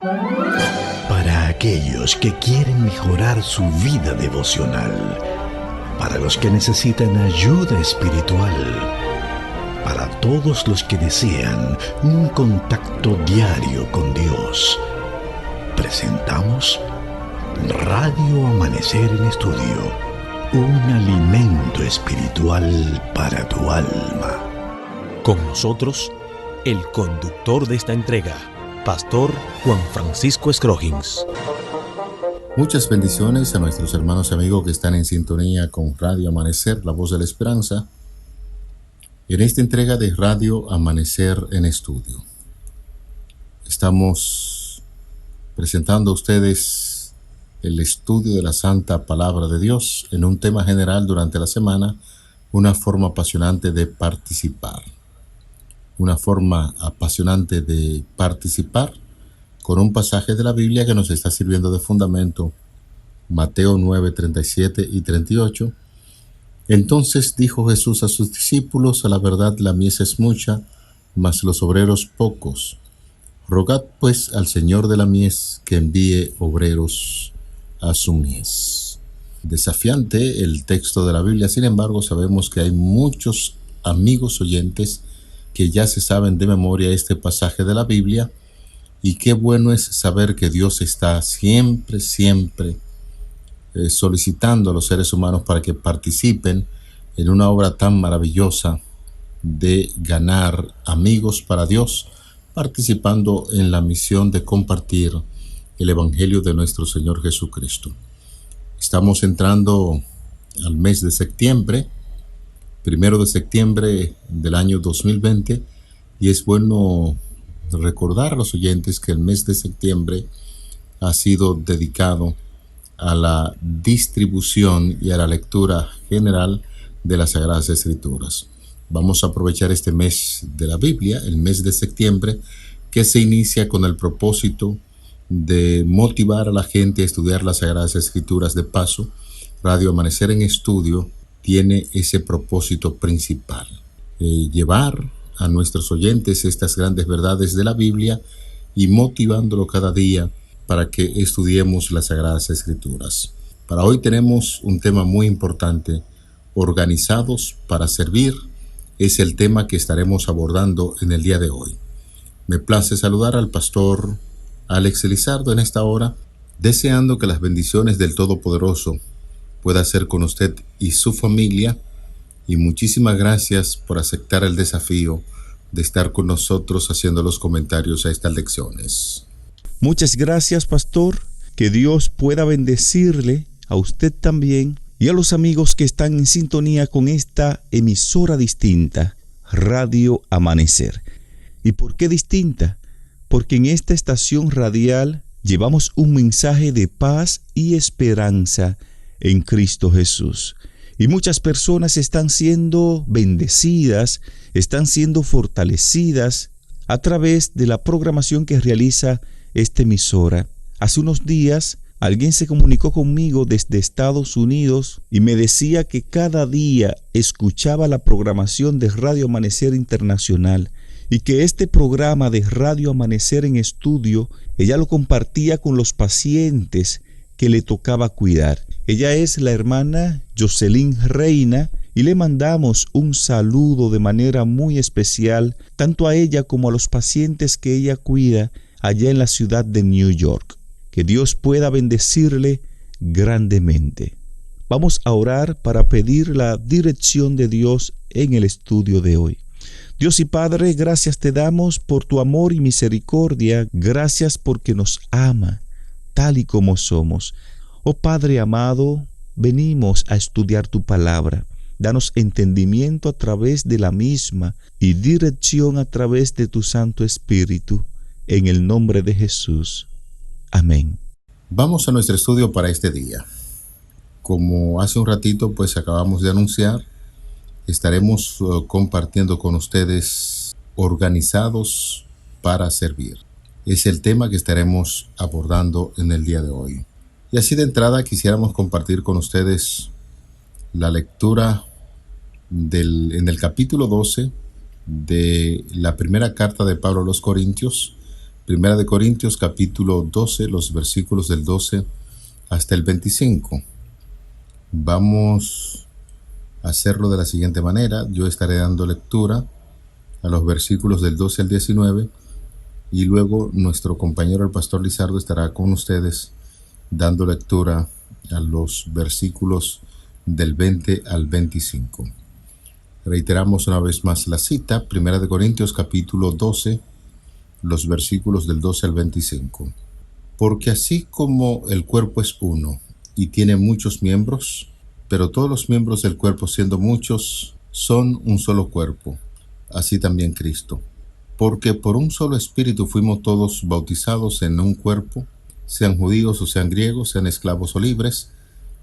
Para aquellos que quieren mejorar su vida devocional, para los que necesitan ayuda espiritual, para todos los que desean un contacto diario con Dios, presentamos Radio Amanecer en Estudio, un alimento espiritual para tu alma. Con nosotros, el conductor de esta entrega, Pastor Juan Francisco Scroggins. Muchas bendiciones a nuestros hermanos y amigos que están en sintonía con Radio Amanecer, la voz de la esperanza, en esta entrega de Radio Amanecer en Estudio. Estamos presentando a ustedes el estudio de la Santa Palabra de Dios en un tema general durante la semana, una forma apasionante de participar. Una forma apasionante de participar con un pasaje de la Biblia que nos está sirviendo de fundamento, Mateo 9, 37 y 38. Entonces dijo Jesús a sus discípulos: a la verdad la mies es mucha, mas los obreros pocos. Rogad pues al Señor de la mies que envíe obreros a su mies. Desafiante el texto de la Biblia, sin embargo sabemos que hay muchos amigos oyentes que ya se saben de memoria este pasaje de la Biblia, y qué bueno es saber que Dios está siempre solicitando a los seres humanos para que participen en una obra tan maravillosa de ganar amigos para Dios, participando en la misión de compartir el Evangelio de nuestro Señor Jesucristo. Estamos entrando al mes de septiembre, 1 de septiembre del año 2020, y es bueno recordar a los oyentes que el mes de septiembre ha sido dedicado a la distribución y a la lectura general de las Sagradas Escrituras. Vamos a aprovechar este mes de la Biblia, el mes de septiembre, que se inicia con el propósito de motivar a la gente a estudiar las Sagradas Escrituras. De paso, Radio Amanecer en Estudio tiene ese propósito principal, llevar a nuestros oyentes estas grandes verdades de la Biblia y motivándolo cada día para que estudiemos las Sagradas Escrituras. Para hoy tenemos un tema muy importante: organizados para servir, es el tema que estaremos abordando en el día de hoy. Me place saludar al pastor Alex Elizardo en esta hora, deseando que las bendiciones del Todopoderoso pueda ser con usted y su familia, y muchísimas gracias por aceptar el desafío de estar con nosotros haciendo los comentarios a estas lecciones. Muchas gracias, pastor. Que Dios pueda bendecirle a usted también y a los amigos que están en sintonía con esta emisora distinta, Radio Amanecer. ¿Y por qué distinta? Porque en esta estación radial llevamos un mensaje de paz y esperanza en Cristo Jesús. Y muchas personas están siendo bendecidas, están siendo fortalecidas a través de la programación que realiza esta emisora. Hace unos días alguien se comunicó conmigo desde Estados Unidos y me decía que cada día escuchaba la programación de Radio Amanecer Internacional y que este programa de Radio Amanecer en Estudio ella lo compartía con los pacientes que le tocaba cuidar. Ella es la hermana Jocelyn Reina y le mandamos un saludo de manera muy especial tanto a ella como a los pacientes que ella cuida allá en la ciudad de New York. Que Dios pueda bendecirle grandemente. Vamos a orar para pedir la dirección de Dios en el estudio de hoy. Dios y Padre, gracias te damos por tu amor y misericordia. Gracias porque nos ama tal y como somos. Oh Padre amado, venimos a estudiar tu palabra. Danos entendimiento a través de la misma y dirección a través de tu Santo Espíritu. En el nombre de Jesús. Amén. Vamos a nuestro estudio para este día. Como hace un ratito pues acabamos de anunciar, estaremos compartiendo con ustedes organizados para servir. Es el tema que estaremos abordando en el día de hoy. Y así de entrada quisiéramos compartir con ustedes la lectura en el capítulo 12 de la primera carta de Pablo a los Corintios, Primera de Corintios capítulo 12, los versículos del 12 hasta el 25. Vamos a hacerlo de la siguiente manera. Yo estaré dando lectura a los versículos del 12 al 19 y luego nuestro compañero el pastor Lizardo estará con ustedes dando lectura a los versículos del 20 al 25. Reiteramos una vez más la cita, Primera de Corintios capítulo 12, los versículos del 12 al 25. Porque así como el cuerpo es uno y tiene muchos miembros, pero todos los miembros del cuerpo, siendo muchos, son un solo cuerpo, así también Cristo. Porque por un solo espíritu fuimos todos bautizados en un cuerpo, sean judíos o sean griegos, sean esclavos o libres,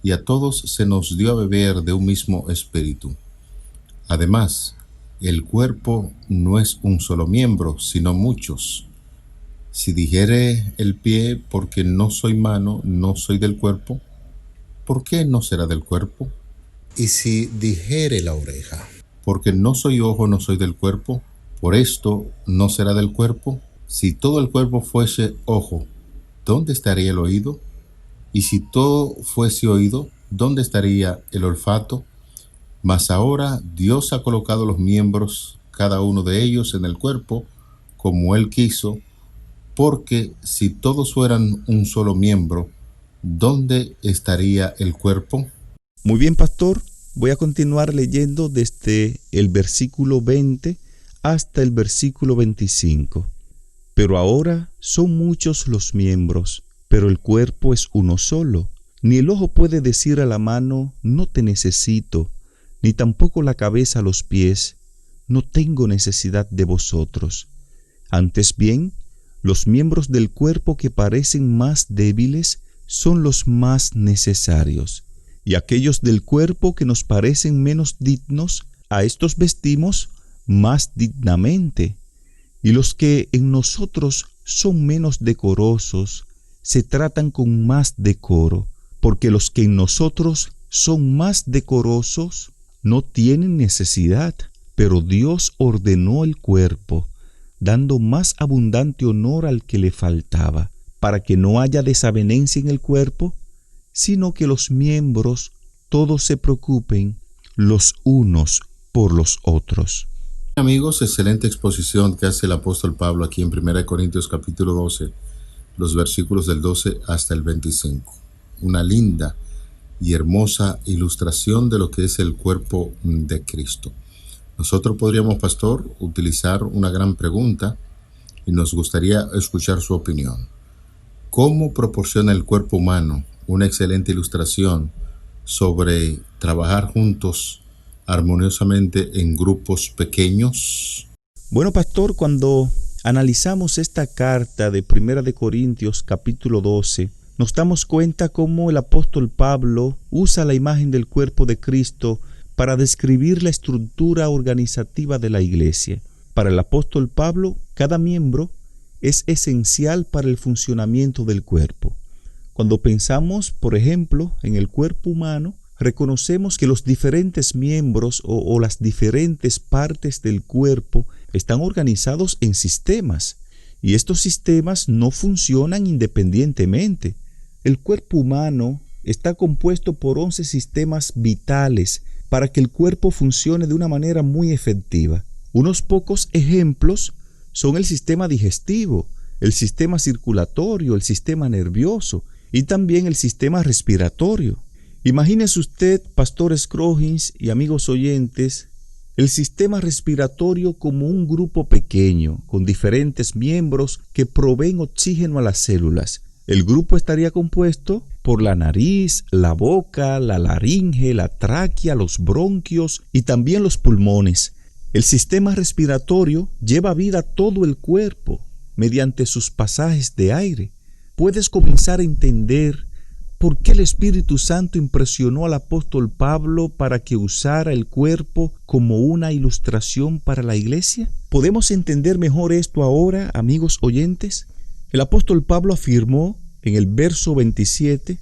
y a todos se nos dio a beber de un mismo espíritu. Además, el cuerpo no es un solo miembro, sino muchos. Si dijere el pie, porque no soy mano, no soy del cuerpo, ¿por qué no será del cuerpo? Y si dijere la oreja, porque no soy ojo, no soy del cuerpo, por esto no será del cuerpo. Si todo el cuerpo fuese ojo, ¿dónde estaría el oído? Y si todo fuese oído, ¿dónde estaría el olfato? Mas ahora Dios ha colocado los miembros, cada uno de ellos, en el cuerpo, como Él quiso, porque si todos fueran un solo miembro, ¿dónde estaría el cuerpo? Muy bien, pastor. Voy a continuar leyendo desde el versículo 20 hasta el versículo 25. Pero ahora son muchos los miembros, pero el cuerpo es uno solo. Ni el ojo puede decir a la mano, no te necesito, ni tampoco la cabeza a los pies, no tengo necesidad de vosotros. Antes bien, los miembros del cuerpo que parecen más débiles son los más necesarios, y aquellos del cuerpo que nos parecen menos dignos, a estos vestimos más dignamente, y los que en nosotros son menos decorosos se tratan con más decoro, porque los que en nosotros son más decorosos no tienen necesidad, pero Dios ordenó el cuerpo, dando más abundante honor al que le faltaba, para que no haya desavenencia en el cuerpo, sino que los miembros todos se preocupen los unos por los otros. Amigos, excelente exposición que hace el apóstol Pablo aquí en 1 Corintios capítulo 12, los versículos del 12 hasta el 25. Una linda y hermosa ilustración de lo que es el cuerpo de Cristo. Nosotros podríamos, pastor, utilizar una gran pregunta y nos gustaría escuchar su opinión. ¿Cómo proporciona el cuerpo humano una excelente ilustración sobre trabajar juntos armoniosamente en grupos pequeños? Bueno, pastor, cuando analizamos esta carta de 1 de Corintios capítulo 12, nos damos cuenta cómo el apóstol Pablo usa la imagen del cuerpo de Cristo para describir la estructura organizativa de la iglesia. Para el apóstol Pablo, cada miembro es esencial para el funcionamiento del cuerpo. Cuando pensamos, por ejemplo, en el cuerpo humano, reconocemos que los diferentes miembros o las diferentes partes del cuerpo están organizados en sistemas, y estos sistemas no funcionan independientemente. El cuerpo humano está compuesto por 11 sistemas vitales para que el cuerpo funcione de una manera muy efectiva. Unos pocos ejemplos son el sistema digestivo, el sistema circulatorio, el sistema nervioso y también el sistema respiratorio. Imagínese usted, pastor Scroggins y amigos oyentes, el sistema respiratorio como un grupo pequeño, con diferentes miembros que proveen oxígeno a las células. El grupo estaría compuesto por la nariz, la boca, la laringe, la tráquea, los bronquios y también los pulmones. El sistema respiratorio lleva vida a todo el cuerpo mediante sus pasajes de aire. Puedes comenzar a entender por qué el Espíritu Santo impresionó al apóstol Pablo para que usara el cuerpo como una ilustración para la iglesia. ¿Podemos entender mejor esto ahora, amigos oyentes? El apóstol Pablo afirmó en el verso 27,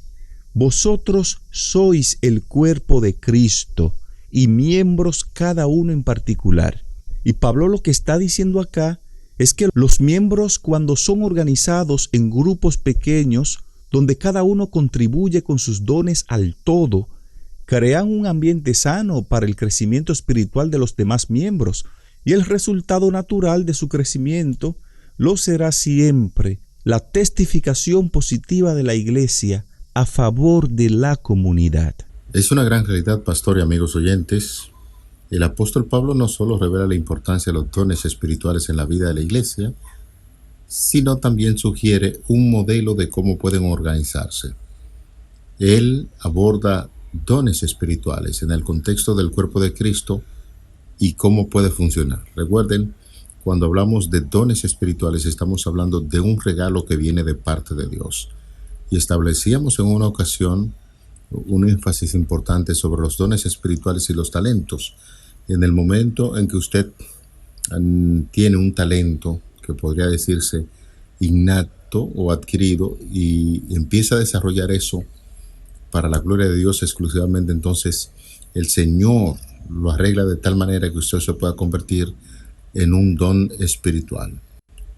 vosotros sois el cuerpo de Cristo y miembros cada uno en particular. Y Pablo lo que está diciendo acá es que los miembros, cuando son organizados en grupos pequeños, donde cada uno contribuye con sus dones al todo, crean un ambiente sano para el crecimiento espiritual de los demás miembros, y el resultado natural de su crecimiento lo será siempre la testificación positiva de la Iglesia a favor de la comunidad. Es una gran realidad, pastor y amigos oyentes. El apóstol Pablo no solo revela la importancia de los dones espirituales en la vida de la Iglesia, sino también sugiere un modelo de cómo pueden organizarse. Él aborda dones espirituales en el contexto del cuerpo de Cristo y cómo puede funcionar. Recuerden, cuando hablamos de dones espirituales estamos hablando de un regalo que viene de parte de Dios. Y establecíamos en una ocasión un énfasis importante sobre los dones espirituales y los talentos. En el momento en que usted tiene un talento que podría decirse innato o adquirido y empieza a desarrollar eso para la gloria de Dios exclusivamente, entonces el Señor lo arregla de tal manera que usted se pueda convertir en un don espiritual.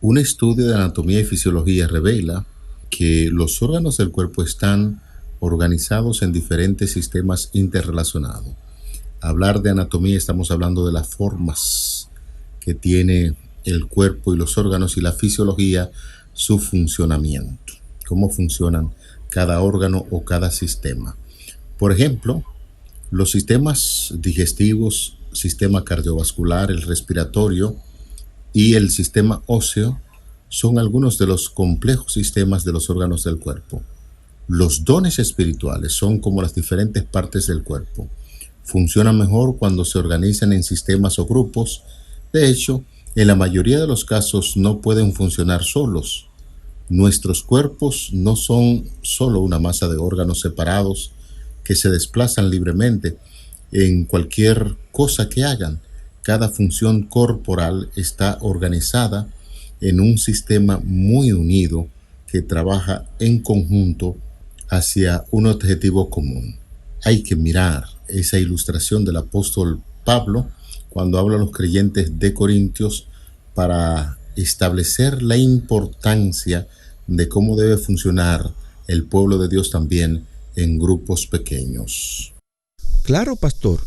Un estudio de anatomía y fisiología revela que los órganos del cuerpo están organizados en diferentes sistemas interrelacionados. Hablar de anatomía, estamos hablando de las formas que tiene el cuerpo y los órganos, y la fisiología, su funcionamiento, cómo funcionan cada órgano o cada sistema. Por ejemplo, los sistemas digestivos, sistema cardiovascular, el respiratorio y el sistema óseo son algunos de los complejos sistemas de los órganos del cuerpo. Los dones espirituales son como las diferentes partes del cuerpo. Funcionan mejor cuando se organizan en sistemas o grupos. De hecho, en la mayoría de los casos no pueden funcionar solos. Nuestros cuerpos no son solo una masa de órganos separados que se desplazan libremente en cualquier cosa que hagan. Cada función corporal está organizada en un sistema muy unido que trabaja en conjunto hacia un objetivo común. Hay que mirar esa ilustración del apóstol Pablo cuando habla a los creyentes de Corintios para establecer la importancia de cómo debe funcionar el pueblo de Dios también en grupos pequeños. Claro, pastor.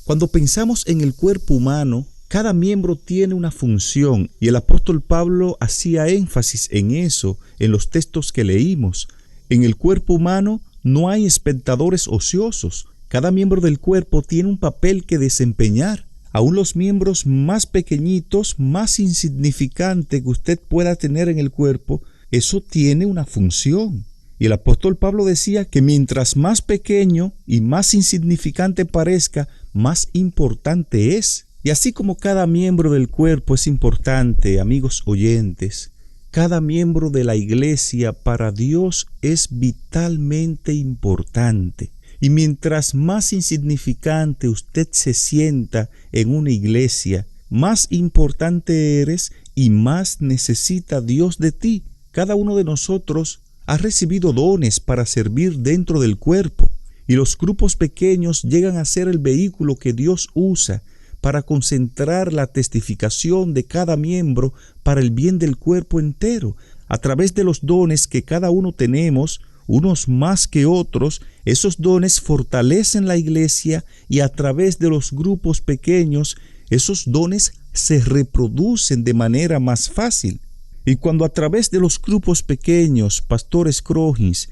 Cuando pensamos en el cuerpo humano, cada miembro tiene una función, y el apóstol Pablo hacía énfasis en eso en los textos que leímos. En el cuerpo humano no hay espectadores ociosos. Cada miembro del cuerpo tiene un papel que desempeñar. Aún los miembros más pequeñitos, más insignificantes que usted pueda tener en el cuerpo, eso tiene una función. Y el apóstol Pablo decía que mientras más pequeño y más insignificante parezca, más importante es. Y así como cada miembro del cuerpo es importante, amigos oyentes, cada miembro de la iglesia para Dios es vitalmente importante. Y mientras más insignificante usted se sienta en una iglesia, más importante eres y más necesita Dios de ti. Cada uno de nosotros ha recibido dones para servir dentro del cuerpo, y los grupos pequeños llegan a ser el vehículo que Dios usa para concentrar la testificación de cada miembro para el bien del cuerpo entero. A través de los dones que cada uno tenemos, unos más que otros, esos dones fortalecen la iglesia, y a través de los grupos pequeños, esos dones se reproducen de manera más fácil. Y cuando a través de los grupos pequeños, pastores Crojins,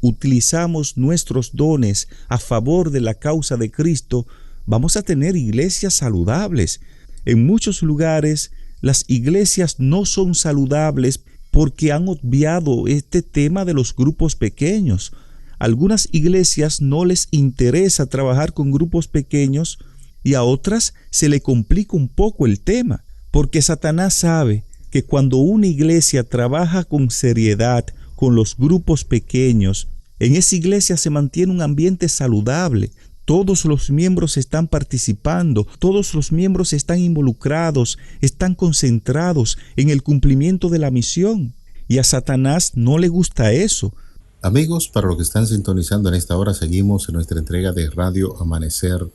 utilizamos nuestros dones a favor de la causa de Cristo, vamos a tener iglesias saludables. En muchos lugares, las iglesias no son saludables porque han obviado este tema de los grupos pequeños. Algunas iglesias no les interesa trabajar con grupos pequeños, y a otras se le complica un poco el tema, porque Satanás sabe que cuando una iglesia trabaja con seriedad con los grupos pequeños, en esa iglesia se mantiene un ambiente saludable. Todos los miembros están participando, todos los miembros están involucrados, están concentrados en el cumplimiento de la misión. Y a Satanás no le gusta eso. Amigos, para los que están sintonizando en esta hora, seguimos en nuestra entrega de Radio Amanecer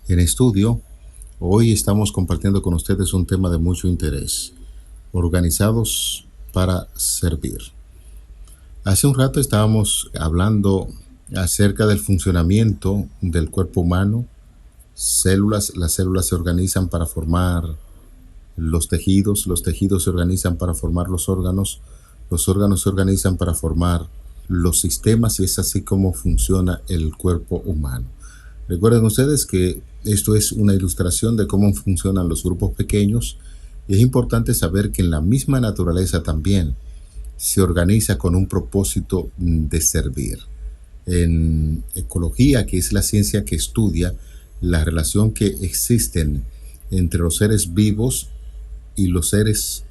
en Estudio. Hoy estamos compartiendo con ustedes un tema de mucho interés. organizados para servir. Hace un rato estábamos hablando acerca del funcionamiento del cuerpo humano. Las células se organizan para formar los tejidos se organizan para formar los órganos se organizan para formar los sistemas, y es así como funciona el cuerpo humano. Recuerden ustedes que esto es una ilustración de cómo funcionan los grupos pequeños, y es importante saber que en la misma naturaleza también se organiza con un propósito de servir. En ecología, que es la ciencia que estudia la relación que existen entre los seres vivos y los seres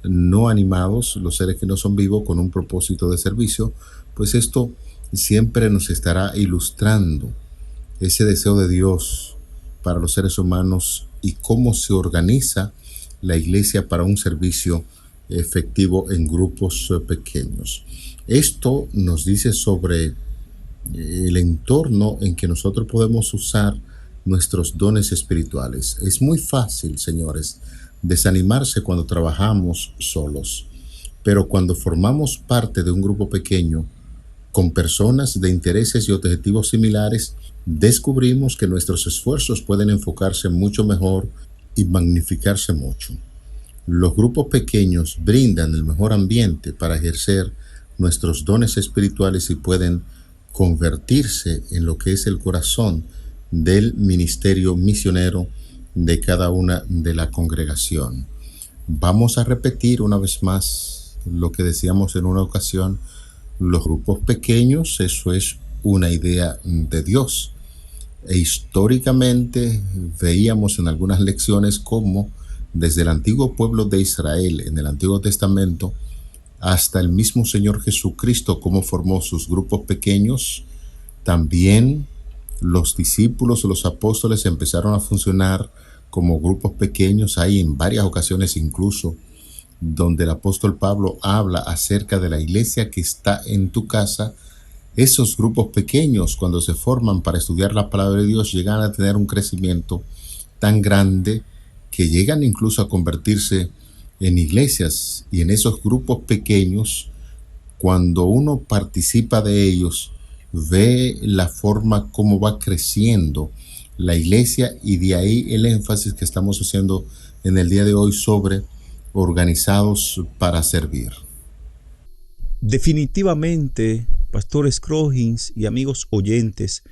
no animados, los seres que no son vivos, con un propósito de servicio, pues esto siempre nos estará ilustrando ese deseo de Dios para los seres humanos y cómo se organiza la iglesia para un servicio efectivo en grupos pequeños. Esto nos dice sobre el entorno en que nosotros podemos usar nuestros dones espirituales. Es muy fácil, señores, desanimarse cuando trabajamos solos, pero cuando formamos parte de un grupo pequeño con personas de intereses y objetivos similares, descubrimos que nuestros esfuerzos pueden enfocarse mucho mejor y magnificarse mucho. Los grupos pequeños brindan el mejor ambiente para ejercer nuestros dones espirituales y pueden convertirse en lo que es el corazón del ministerio misionero de cada una de la congregación. Vamos a repetir una vez más lo que decíamos en una ocasión. Los grupos pequeños, eso es una idea de Dios. E históricamente veíamos en algunas lecciones cómo desde el antiguo pueblo de Israel, en el Antiguo Testamento, hasta el mismo Señor Jesucristo, cómo formó sus grupos pequeños. También los discípulos, los apóstoles empezaron a funcionar como grupos pequeños. Hay en varias ocasiones incluso donde el apóstol Pablo habla acerca de la iglesia que está en tu casa. Esos grupos pequeños, cuando se forman para estudiar la palabra de Dios, llegan a tener un crecimiento tan grande que llegan incluso a convertirse en iglesias. Y en esos grupos pequeños, cuando uno participa de ellos, ve la forma como va creciendo la iglesia, y de ahí el énfasis que estamos haciendo en el día de hoy sobre organizados para servir. Definitivamente, Pastor Scroggins y amigos oyentes,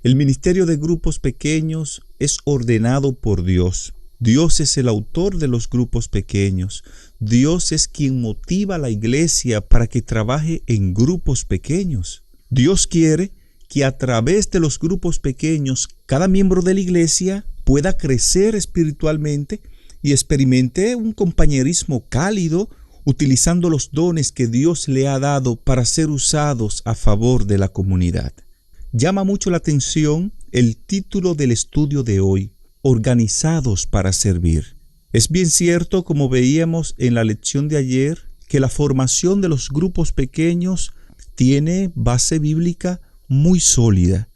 el ministerio de grupos pequeños es ordenado por Dios. Dios es el autor de los grupos pequeños. Dios es quien motiva a la iglesia para que trabaje en grupos pequeños. Dios quiere que a través de los grupos pequeños cada miembro de la iglesia pueda crecer espiritualmente y experimente un compañerismo cálido, utilizando los dones que Dios le ha dado para ser usados a favor de la comunidad. Llama mucho la atención el título del estudio de hoy: Organizados para servir. Es bien cierto, como veíamos en la lección de ayer, que la formación de los grupos pequeños tiene base bíblica muy sólida.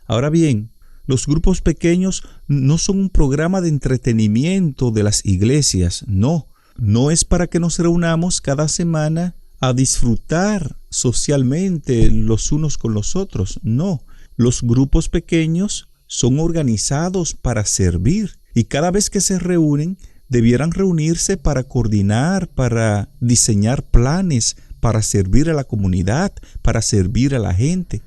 Ahora bien, los grupos pequeños no son un programa de entretenimiento de las iglesias, no es para que nos reunamos cada semana a disfrutar socialmente los unos con los otros, no. Los grupos pequeños son organizados para servir, y cada vez que se reúnen, debieran reunirse para coordinar, para diseñar planes, para servir a la comunidad, para servir a la gente.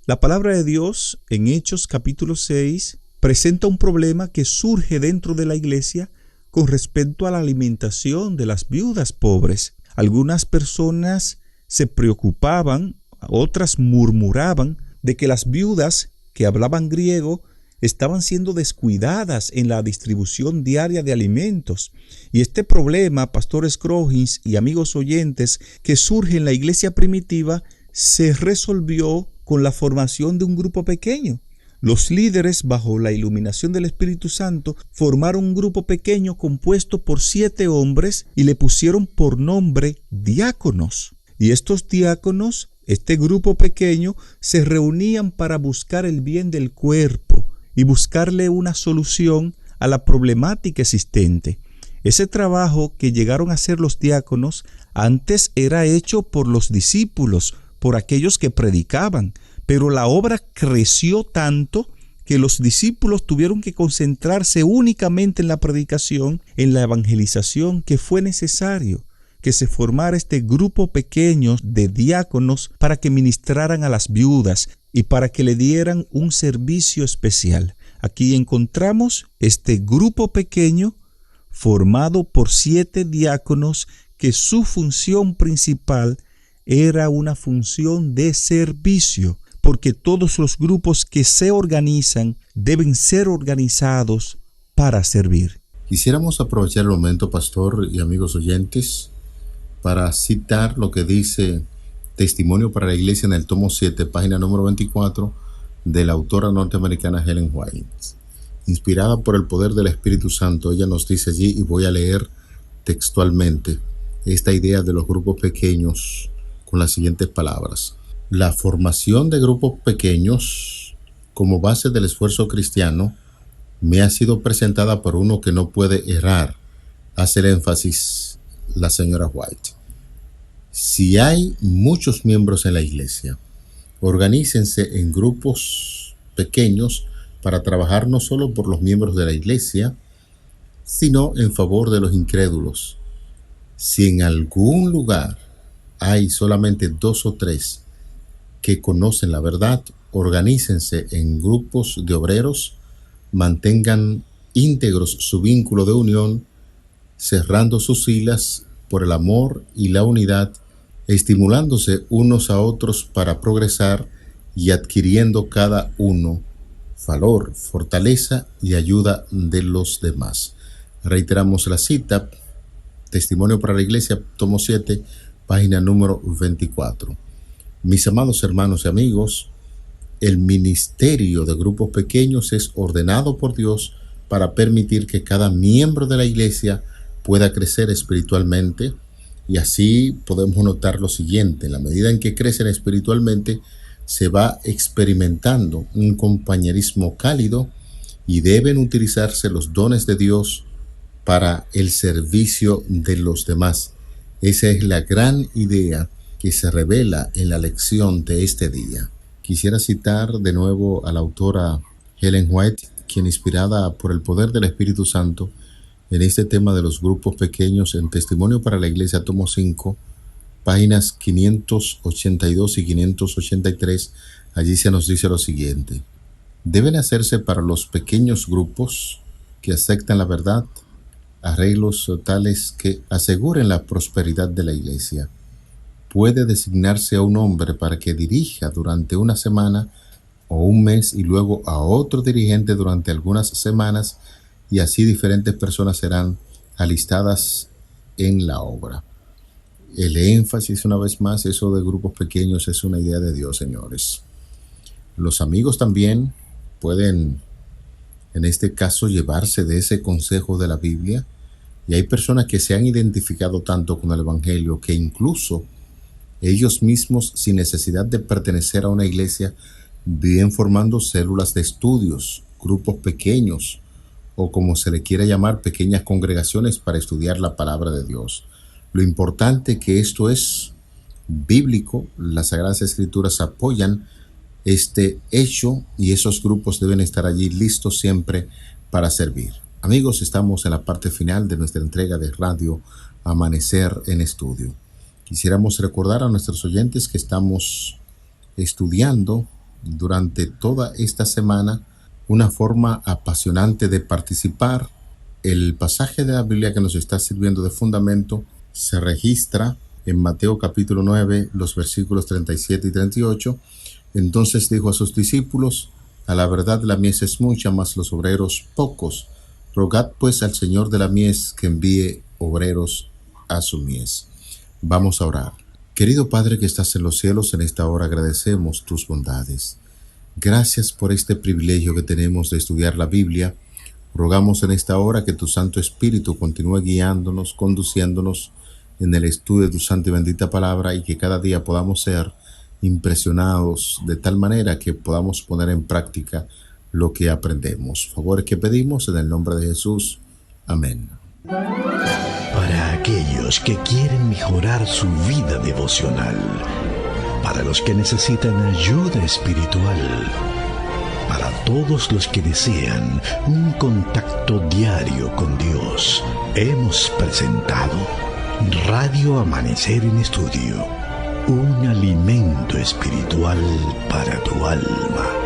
La palabra de Dios en Hechos capítulo 6 presenta un problema que surge dentro de la iglesia con respecto a la alimentación de las viudas pobres. Algunas personas se preocupaban, otras murmuraban de que las viudas que hablaban griego estaban siendo descuidadas en la distribución diaria de alimentos. Y este problema, Pastor Scroggins y amigos oyentes, que surge en la iglesia primitiva, se resolvió con la formación de un grupo pequeño. Los líderes, bajo la iluminación del Espíritu Santo, formaron un grupo pequeño compuesto por 7 hombres y le pusieron por nombre diáconos. Y estos diáconos, este grupo pequeño, se reunían para buscar el bien del cuerpo y buscarle una solución a la problemática existente. Ese trabajo que llegaron a hacer los diáconos antes era hecho por los discípulos, por aquellos que predicaban, pero la obra creció tanto que los discípulos tuvieron que concentrarse únicamente en la predicación, en la evangelización, que fue necesario que se formara este grupo pequeño de diáconos para que ministraran a las viudas y para que le dieran un servicio especial. Aquí encontramos este grupo pequeño formado por 7 diáconos que su función principal era una función de servicio, porque todos los grupos que se organizan deben ser organizados para servir. Quisiéramos aprovechar el momento, pastor y amigos oyentes, para citar lo que dice Testimonio para la Iglesia en el tomo 7, página número 24, de la autora norteamericana Ellen White. Inspirada por el poder del Espíritu Santo, ella nos dice allí, y voy a leer textualmente esta idea de los grupos pequeños con las siguientes palabras. La formación de grupos pequeños como base del esfuerzo cristiano me ha sido presentada por uno que no puede errar, hace el énfasis la señora White. Si hay muchos miembros en la iglesia, organícense en grupos pequeños para trabajar no solo por los miembros de la iglesia, sino en favor de los incrédulos. Si en algún lugar hay solamente 2 o 3 que conocen la verdad, organícense en grupos de obreros, mantengan íntegros su vínculo de unión, cerrando sus filas por el amor y la unidad, estimulándose unos a otros para progresar y adquiriendo cada uno valor, fortaleza y ayuda de los demás. Reiteramos la cita, Testimonio para la Iglesia, tomo 7, página número 24. Mis amados hermanos y amigos, el ministerio de grupos pequeños es ordenado por Dios para permitir que cada miembro de la iglesia pueda crecer espiritualmente, y así podemos notar lo siguiente: en la medida en que crecen espiritualmente, se va experimentando un compañerismo cálido y deben utilizarse los dones de Dios para el servicio de los demás. Esa es la gran idea que se revela en la lección de este día. Quisiera citar de nuevo a la autora Ellen White, quien, inspirada por el poder del Espíritu Santo en este tema de los grupos pequeños, en Testimonio para la Iglesia, tomo 5, páginas 582 y 583, allí se nos dice lo siguiente: deben hacerse para los pequeños grupos que aceptan la verdad arreglos tales que aseguren la prosperidad de la iglesia. Puede designarse a un hombre para que dirija durante una semana o un mes y luego a otro dirigente durante algunas semanas, y así diferentes personas serán alistadas en la obra. El énfasis, una vez más, eso de grupos pequeños es una idea de Dios, señores. Los amigos también pueden, en este caso, llevarse de ese consejo de la Biblia, y hay personas que se han identificado tanto con el Evangelio que incluso ellos mismos, sin necesidad de pertenecer a una iglesia, viven formando células de estudios, grupos pequeños, o como se le quiera llamar, pequeñas congregaciones para estudiar la palabra de Dios. Lo importante que esto es bíblico, las Sagradas Escrituras apoyan este hecho y esos grupos deben estar allí listos siempre para servir. Amigos, estamos en la parte final de nuestra entrega de Radio Amanecer en Estudio. Quisiéramos recordar a nuestros oyentes que estamos estudiando durante toda esta semana una forma apasionante de participar. El pasaje de la Biblia que nos está sirviendo de fundamento se registra en Mateo capítulo 9, los versículos 37 y 38. Entonces dijo a sus discípulos: a la verdad la mies es mucha, mas los obreros pocos. Rogad pues al Señor de la mies que envíe obreros a su mies. Vamos a orar. Querido Padre que estás en los cielos, en esta hora agradecemos tus bondades. Gracias por este privilegio que tenemos de estudiar la Biblia. Rogamos en esta hora que tu Santo Espíritu continúe guiándonos, conduciéndonos en el estudio de tu santa y bendita palabra, y que cada día podamos ser impresionados de tal manera que podamos poner en práctica lo que aprendemos. Favores que pedimos en el nombre de Jesús. Amén. Para aquellos que quieren mejorar su vida devocional, para los que necesitan ayuda espiritual, para todos los que desean un contacto diario con Dios, hemos presentado Radio Amanecer en Estudio, un alimento espiritual para tu alma.